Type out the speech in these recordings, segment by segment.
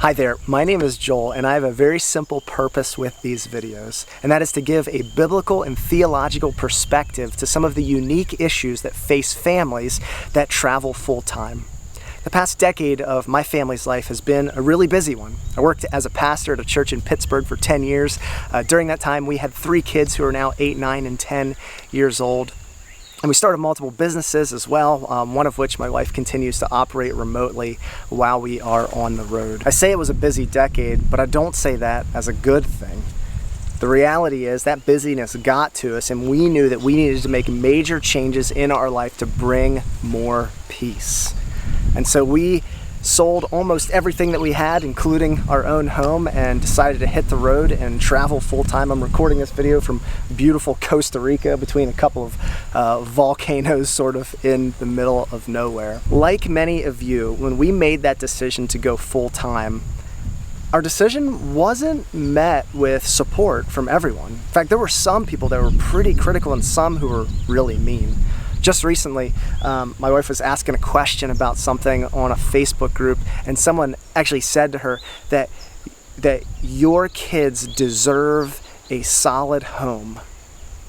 Hi there, my name is Joel and I have a very simple purpose with these videos, and that is to give a biblical and theological perspective to some of the unique issues that face families that travel full-time. The past decade of my family's life has been a really busy one. I worked as a pastor at a church in Pittsburgh for 10 years. During that time we had 3 kids who are now 8, 9, and 10 years old. And we started multiple businesses as well, one of which my wife continues to operate remotely while we are on the road. I say it was a busy decade, but I don't say that as a good thing. The reality is that busyness got to us, and we knew that we needed to make major changes in our life to bring more peace. And so we sold almost everything that we had, including our own home, and decided to hit the road and travel full-time. I'm recording this video from beautiful Costa Rica between a couple of volcanoes sort of in the middle of nowhere. Like many of you, when we made that decision to go full-time, our decision wasn't met with support from everyone. In fact, there were some people that were pretty critical and some who were really mean. Just recently, my wife was asking a question about something on a Facebook group, and someone actually said to her that your kids deserve a solid home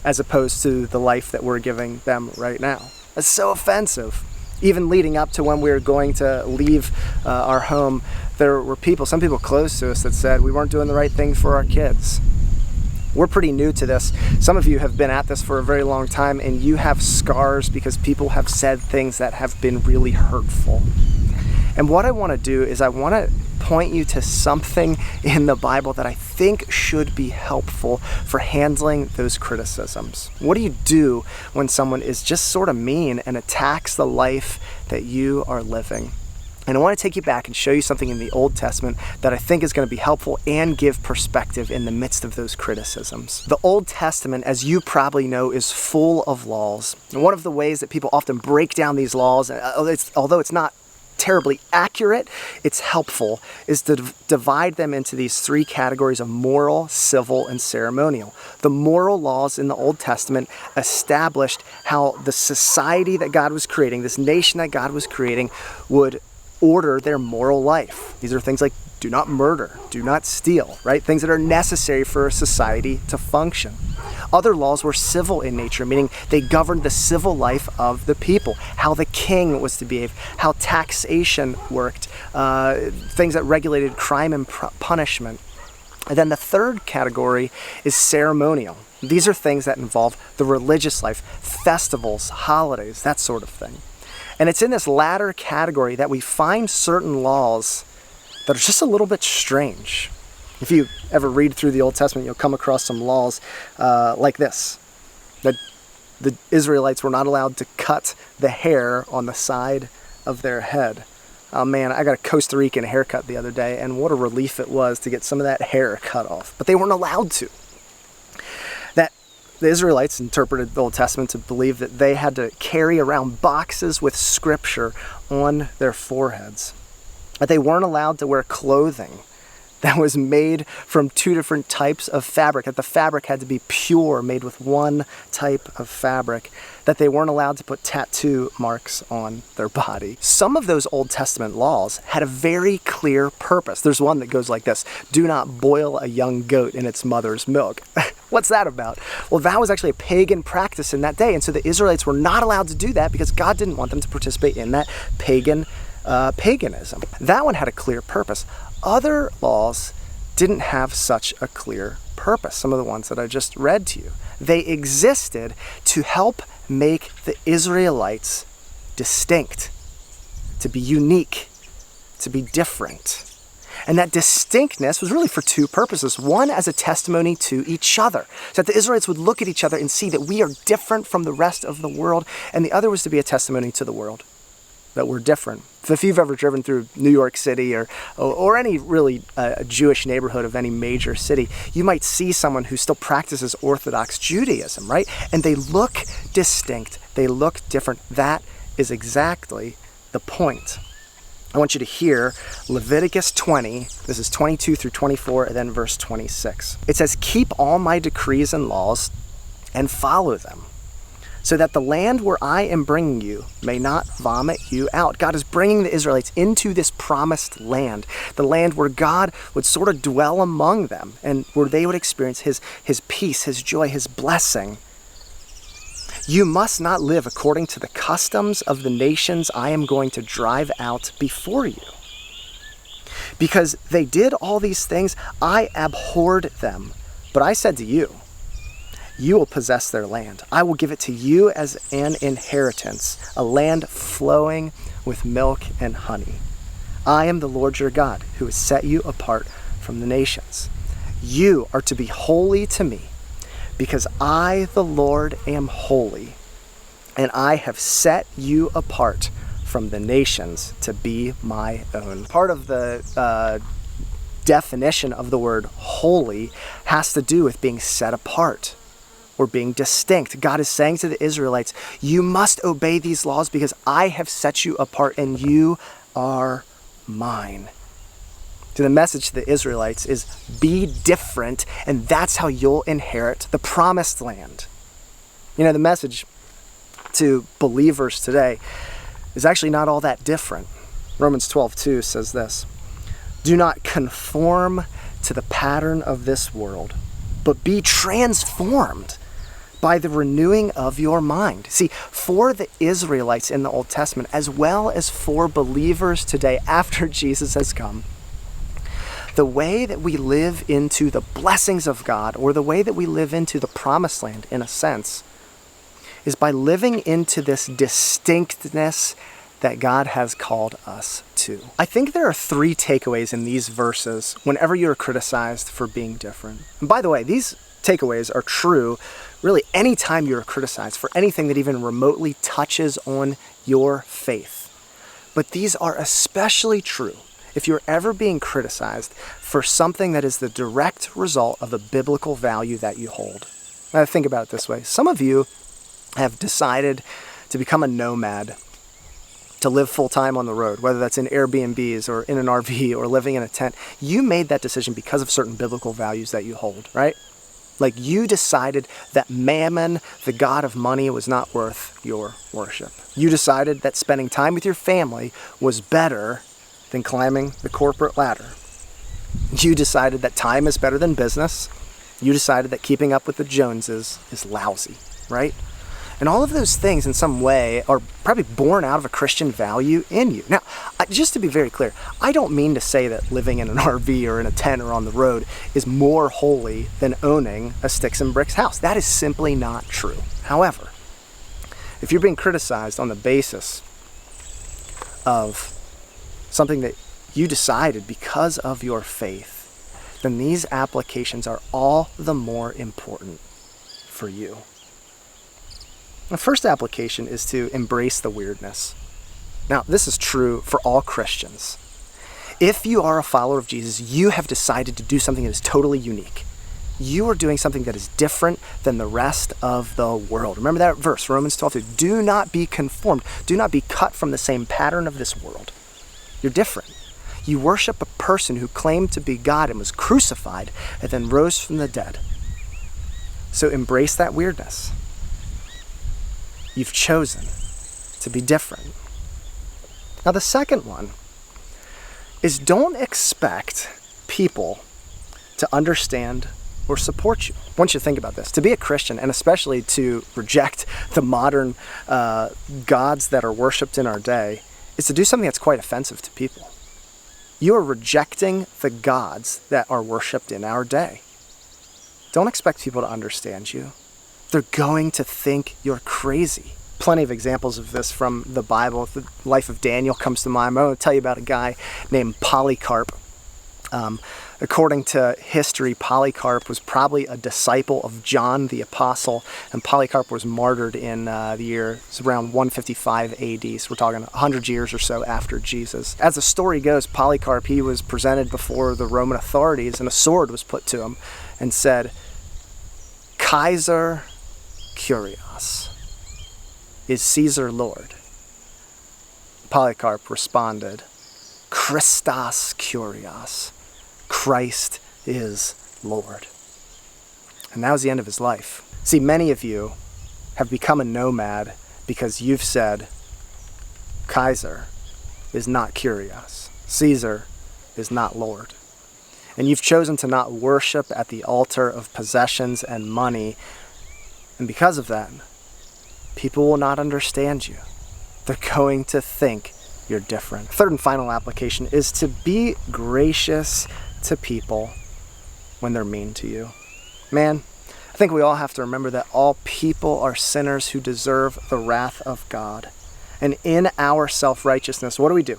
as opposed to the life that we're giving them right now. That's so offensive. Even leading up to when we were going to leave our home, there were some people close to us that said we weren't doing the right thing for our kids. We're pretty new to this. Some of you have been at this for a very long time, and you have scars because people have said things that have been really hurtful. And what I want to do is I want to point you to something in the Bible that I think should be helpful for handling those criticisms. What do you do when someone is just sort of mean and attacks the life that you are living? And I want to take you back and show you something in the Old Testament that I think is going to be helpful and give perspective in the midst of those criticisms. The Old Testament, as you probably know, is full of laws. And one of the ways that people often break down these laws, although it's not terribly accurate, it's helpful, is to divide them into these 3 categories of moral, civil, and ceremonial. The moral laws in the Old Testament established how the society that God was creating, this nation that God was creating, would order their moral life. These are things like do not murder, do not steal, right? Things that are necessary for a society to function. Other laws were civil in nature, meaning they governed the civil life of the people, how the king was to behave, how taxation worked, things that regulated crime and punishment. And then the third category is ceremonial. These are things that involve the religious life, festivals, holidays, that sort of thing. And it's in this latter category that we find certain laws that are just a little bit strange. If you ever read through the Old Testament, you'll come across some laws like this. That the Israelites were not allowed to cut the hair on the side of their head. Oh man, I got a Costa Rican haircut the other day, and what a relief it was to get some of that hair cut off. But they weren't allowed to. The Israelites interpreted the Old Testament to believe that they had to carry around boxes with scripture on their foreheads. That they weren't allowed to wear clothing that was made from 2 different types of fabric, that the fabric had to be pure, made with one type of fabric, that they weren't allowed to put tattoo marks on their body. Some of those Old Testament laws had a very clear purpose. There's one that goes like this: do not boil a young goat in its mother's milk. What's that about? Well, that was actually a pagan practice in that day, and so the Israelites were not allowed to do that because God didn't want them to participate in that paganism. That one had a clear purpose. Other laws didn't have such a clear purpose, some of the ones that I just read to you. They existed to help make the Israelites distinct, to be unique, to be different. And that distinctness was really for 2 purposes. One, as a testimony to each other, so that the Israelites would look at each other and see that we are different from the rest of the world. And the other was to be a testimony to the world, that we're different. If you've ever driven through New York City or any really Jewish neighborhood of any major city, you might see someone who still practices Orthodox Judaism, right? And they look distinct, they look different. That is exactly the point. I want you to hear Leviticus 20, this is 22 through 24, and then verse 26. It says, "Keep all my decrees and laws and follow them. so that the land where I am bringing you may not vomit you out. God is bringing the Israelites into this promised land, the land where God would sort of dwell among them and where they would experience his peace, his joy, his blessing. You must not live according to the customs of the nations I am going to drive out before you. Because they did all these things, I abhorred them. But I said to you, you will possess their land. I will give it to you as an inheritance, a land flowing with milk and honey. I am the Lord your God, who has set you apart from the nations. You are to be holy to me, because I, the Lord, am holy, and I have set you apart from the nations to be my own. Part of the definition of the word holy has to do with being set apart or being distinct. God is saying to the Israelites, you must obey these laws because I have set you apart and you are mine. So the message to the Israelites is be different, and that's how you'll inherit the promised land. You know, the message to believers today is actually not all that different. Romans 12:2 says this, do not conform to the pattern of this world, but be transformed by the renewing of your mind. See, for the Israelites in the Old Testament, as well as for believers today after Jesus has come, the way that we live into the blessings of God, or the way that we live into the promised land, in a sense, is by living into this distinctness that God has called us to. I think there are 3 takeaways in these verses whenever you're criticized for being different. And by the way, these takeaways are true really anytime you're criticized for anything that even remotely touches on your faith. But these are especially true if you're ever being criticized for something that is the direct result of a biblical value that you hold. Now think about it this way. Some of you have decided to become a nomad, to live full-time on the road, whether that's in Airbnbs or in an RV or living in a tent. You made that decision because of certain biblical values that you hold, right? Like you decided that mammon, the god of money, was not worth your worship. You decided that spending time with your family was better than climbing the corporate ladder. You decided that time is better than business. You decided that keeping up with the Joneses is lousy, right? And all of those things in some way are probably born out of a Christian value in you. Now, just to be very clear, I don't mean to say that living in an RV or in a tent or on the road is more holy than owning a sticks and bricks house. That is simply not true. However, if you're being criticized on the basis of something that you decided because of your faith, then these applications are all the more important for you. The first application is to embrace the weirdness. Now, this is true for all Christians. If you are a follower of Jesus, you have decided to do something that is totally unique. You are doing something that is different than the rest of the world. Remember that verse, Romans 12:2. Do not be conformed. Do not be cut from the same pattern of this world. You're different. You worship a person who claimed to be God and was crucified and then rose from the dead. So embrace that weirdness. You've chosen to be different. Now, the second one is don't expect people to understand or support you. I want you to think about this. To be a Christian, and especially to reject the modern gods that are worshipped in our day, is to do something that's quite offensive to people. You are rejecting the gods that are worshipped in our day. Don't expect people to understand you. They're going to think you're crazy. Plenty of examples of this from the Bible. The life of Daniel comes to mind. I'm going to tell you about a guy named Polycarp. According to history, Polycarp was probably a disciple of John the Apostle, and Polycarp was martyred in the year around 155 AD. So we're talking 100 years or so after Jesus. As the story goes, Polycarp, he was presented before the Roman authorities, and a sword was put to him and said, Kaiser Kyrios, is Caesar Lord? Polycarp responded, Christos Kyrios, Christ is Lord. And that was the end of his life. See, many of you have become a nomad because you've said, Kaiser is not Kyrios. Caesar is not Lord. And you've chosen to not worship at the altar of possessions and money. And because of that, people will not understand you. They're going to think you're different. Third and final application is to be gracious to people when they're mean to you. Man, I think we all have to remember that all people are sinners who deserve the wrath of God. And in our self-righteousness, what do?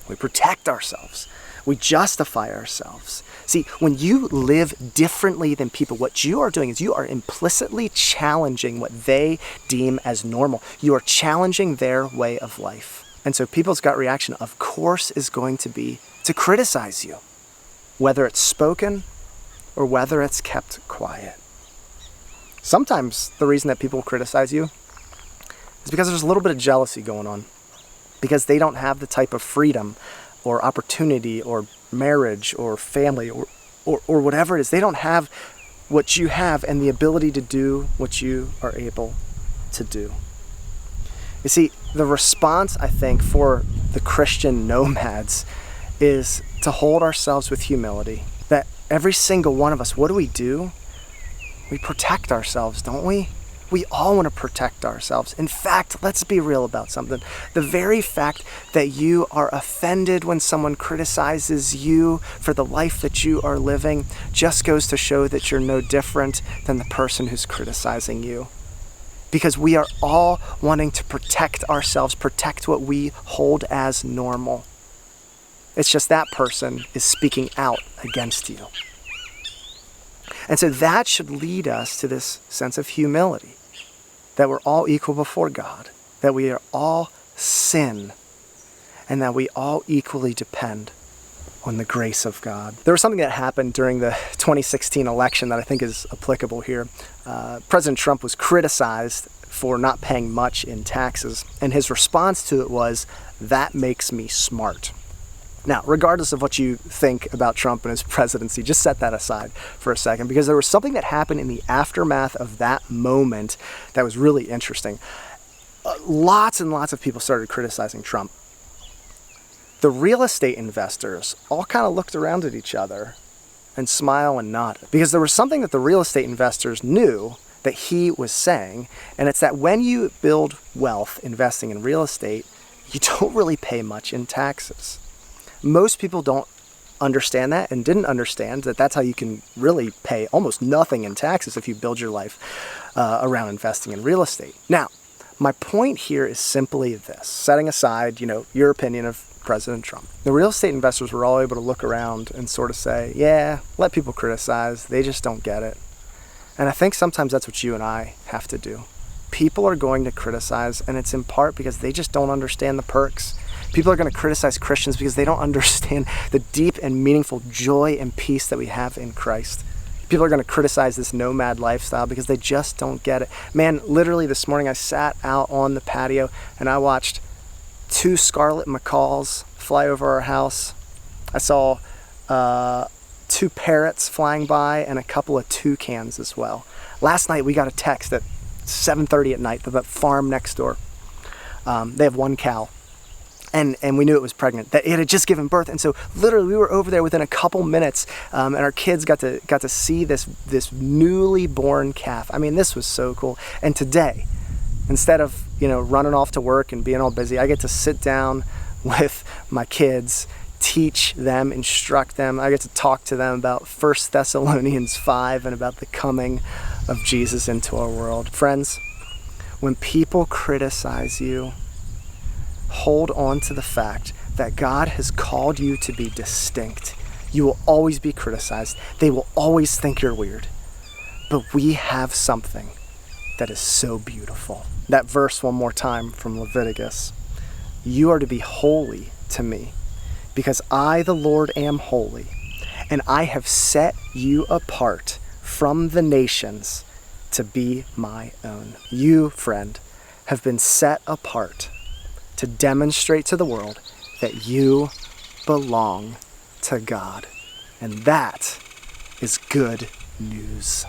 We protect ourselves. We justify ourselves. See, when you live differently than people, what you are doing is you are implicitly challenging what they deem as normal. You are challenging their way of life. And so people's gut reaction, of course, is going to be to criticize you, whether it's spoken or whether it's kept quiet. Sometimes the reason that people criticize you is because there's a little bit of jealousy going on, because they don't have the type of freedom or opportunity or marriage or family or whatever it is. They don't have what you have and the ability to do what you are able to do. You see, the response, I think, for the Christian nomads is to hold ourselves with humility. That every single one of us, what do? We protect ourselves, don't we? We all want to protect ourselves. In fact, let's be real about something. The very fact that you are offended when someone criticizes you for the life that you are living just goes to show that you're no different than the person who's criticizing you. Because we are all wanting to protect ourselves, protect what we hold as normal. It's just that person is speaking out against you. And so that should lead us to this sense of humility, that we're all equal before God, that we are all sin, and that we all equally depend on the grace of God. There was something that happened during the 2016 election that I think is applicable here. President Trump was criticized for not paying much in taxes, and his response to it was, "That makes me smart." Now, regardless of what you think about Trump and his presidency, just set that aside for a second, because there was something that happened in the aftermath of that moment that was really interesting. Lots and lots of people started criticizing Trump. The real estate investors all kind of looked around at each other and smiled and nodded, because there was something that the real estate investors knew that he was saying, and it's that when you build wealth investing in real estate, you don't really pay much in taxes. Most people don't understand that and didn't understand that that's how you can really pay almost nothing in taxes if you build your life around investing in real estate. Now, my point here is simply this, setting aside, your opinion of President Trump. The real estate investors were all able to look around and sort of say, yeah, let people criticize, they just don't get it. And I think sometimes that's what you and I have to do. People are going to criticize, and it's in part because they just don't understand the perks. People are going to criticize Christians because they don't understand the deep and meaningful joy and peace that we have in Christ. People are going to criticize this nomad lifestyle because they just don't get it. Man, literally this morning I sat out on the patio and I watched 2 scarlet macaws fly over our house. I saw 2 parrots flying by and a couple of toucans as well. Last night we got a text at 7:30 at night, the farm next door. They have 1 cow. And we knew it was pregnant, that it had just given birth. And so literally we were over there within a couple minutes, and our kids got to see this newly born calf. I mean, this was so cool. And today, instead of running off to work and being all busy, I get to sit down with my kids, teach them, instruct them. I get to talk to them about 1 Thessalonians 5 and about the coming of Jesus into our world. Friends, when people criticize you, hold on to the fact that God has called you to be distinct. You will always be criticized. They will always think you're weird. But we have something that is so beautiful. That verse one more time from Leviticus. You are to be holy to me, because I, the Lord, am holy, and I have set you apart from the nations to be my own. You, friend, have been set apart to demonstrate to the world that you belong to God. And that is good news.